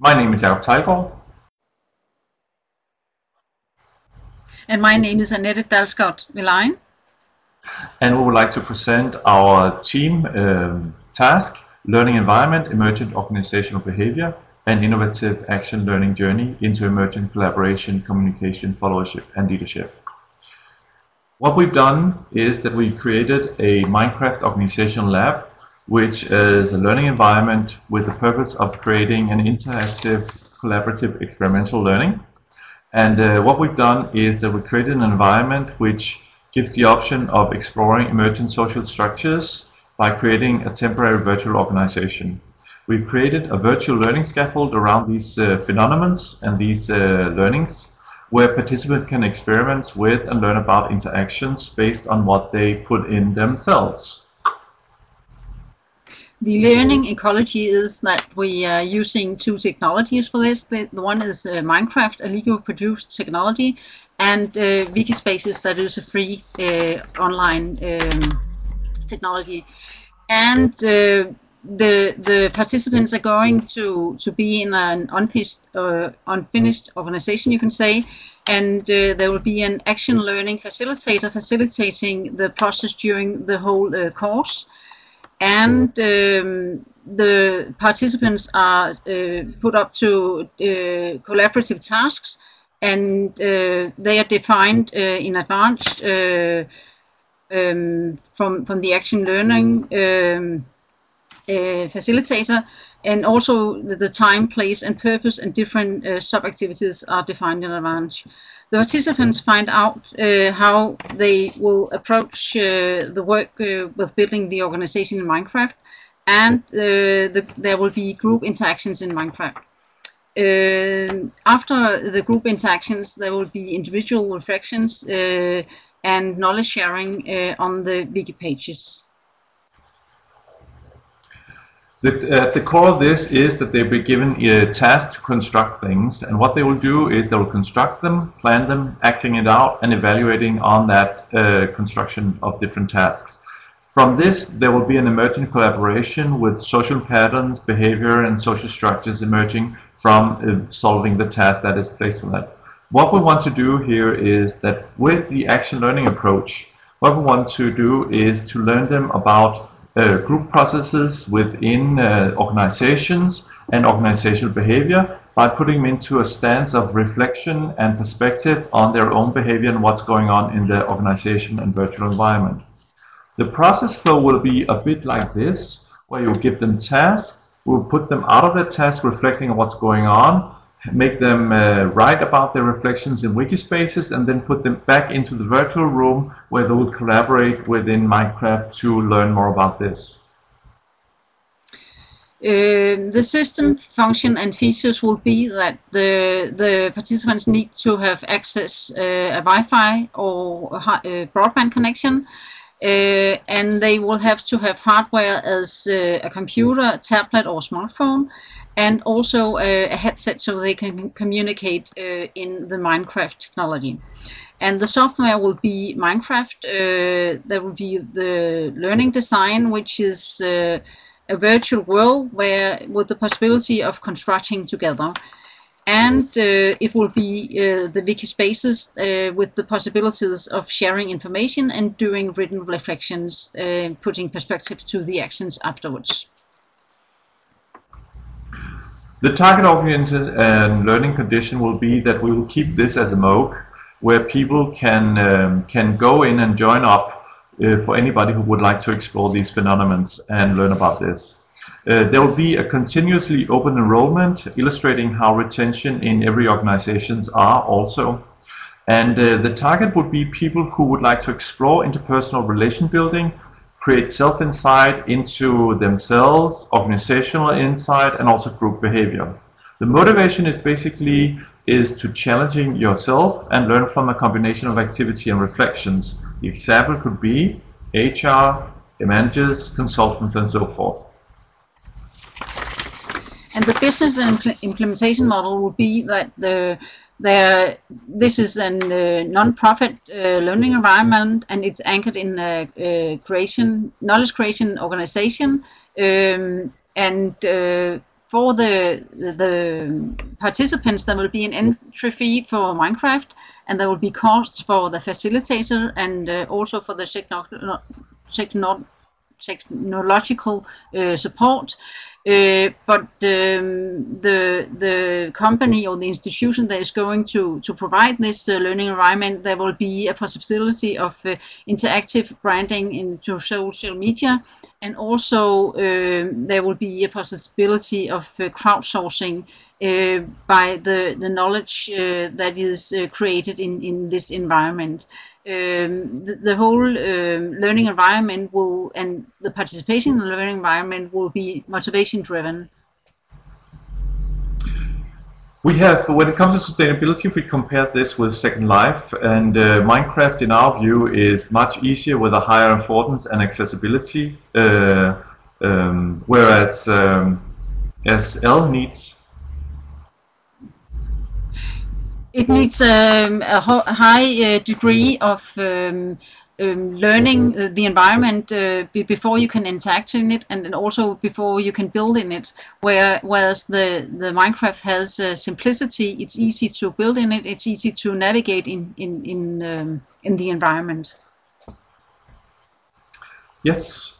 My name is Jacob Teilgaard. And my name is Annette Dalsgaard Villein. And we would like to present our team task, Learning Environment, Emergent Organizational Behavior, and Innovative Action Learning Journey into Emergent Collaboration, Communication, Followership, and Leadership. What we've done is that we created a Minecraft organizational lab, which is a learning environment with the purpose of creating an interactive, collaborative experimental learning. And what we've done is that we created an environment which gives the option of exploring emergent social structures by creating a temporary virtual organization. We've created a virtual learning scaffold around these phenomena and these learnings, where participants can experiment with and learn about interactions based on what they put in themselves. The learning ecology is that we are using two technologies for this. The one is Minecraft, a LEGO-produced technology, and Wikispaces, that is a free online technology. And the participants are going to be in an unfinished organization, you can say, and there will be an action learning facilitator facilitating the process during the whole course. And the participants are put up to collaborative tasks, and they are defined in advance from the action learning facilitator, and also the time, place, and purpose and different sub-activities are defined in advance. The participants find out how they will approach the work with building the organization in Minecraft, and there will be group interactions in Minecraft. After the group interactions, there will be individual reflections and knowledge sharing on the wiki pages. At the core of this is that they'll be given a task to construct things, and what they will do is they will construct them, plan them, acting it out, and evaluating on that construction of different tasks. From this, there will be an emergent collaboration with social patterns, behavior, and social structures emerging from solving the task that is placed on that. What we want to do here is that with the action learning approach, what we want to do is to learn them about group processes within organizations and organizational behavior by putting them into a stance of reflection and perspective on their own behavior and what's going on in the organization and virtual environment. The process flow will be a bit like this, where you give them tasks, we'll put them out of that task reflecting on what's going on, make them write about their reflections in Wikispaces, and then put them back into the virtual room where they will collaborate within Minecraft to learn more about this. The system function and features will be that the participants need to have access a Wi-Fi or a broadband connection, and they will have to have hardware as a computer, a tablet or smartphone, and also a headset so they can communicate in the Minecraft technology. And the software will be Minecraft. There will be the learning design, which is a virtual world where with the possibility of constructing together. And it will be the Wikispaces with the possibilities of sharing information and doing written reflections, putting perspectives to the actions afterwards. The target audience and learning condition will be that we will keep this as a MOOC, where people can go in and join up for anybody who would like to explore these phenomena and learn about this. There will be a continuously open enrollment, illustrating how retention in every organizations are also. And the target would be people who would like to explore interpersonal relation building, create self-insight into themselves, organizational insight, and also group behavior. The motivation is basically to challenging yourself and learn from a combination of activity and reflections. The example could be HR, managers, consultants, and so forth. And the business and implementation model will be that this is a non-profit learning environment, and it's anchored in a knowledge creation organization, and for the participants, there will be an entry fee for Minecraft, and there will be costs for the facilitator and also for the technological support. But the company or the institution that is going to provide this learning environment, there will be a possibility of interactive branding into social media, and also there will be a possibility of crowdsourcing by the knowledge that is created in this environment. The whole learning environment will, and the participation in the learning environment will be motivation driven. We have, when it comes to sustainability, if we compare this with Second Life, and Minecraft in our view is much easier with a higher affordance and accessibility, whereas SL needs. It needs a high degree of learning the environment before you can interact in it, and also before you can build in it. Whereas the Minecraft has simplicity, it's easy to build in it, it's easy to navigate in the environment. Yes.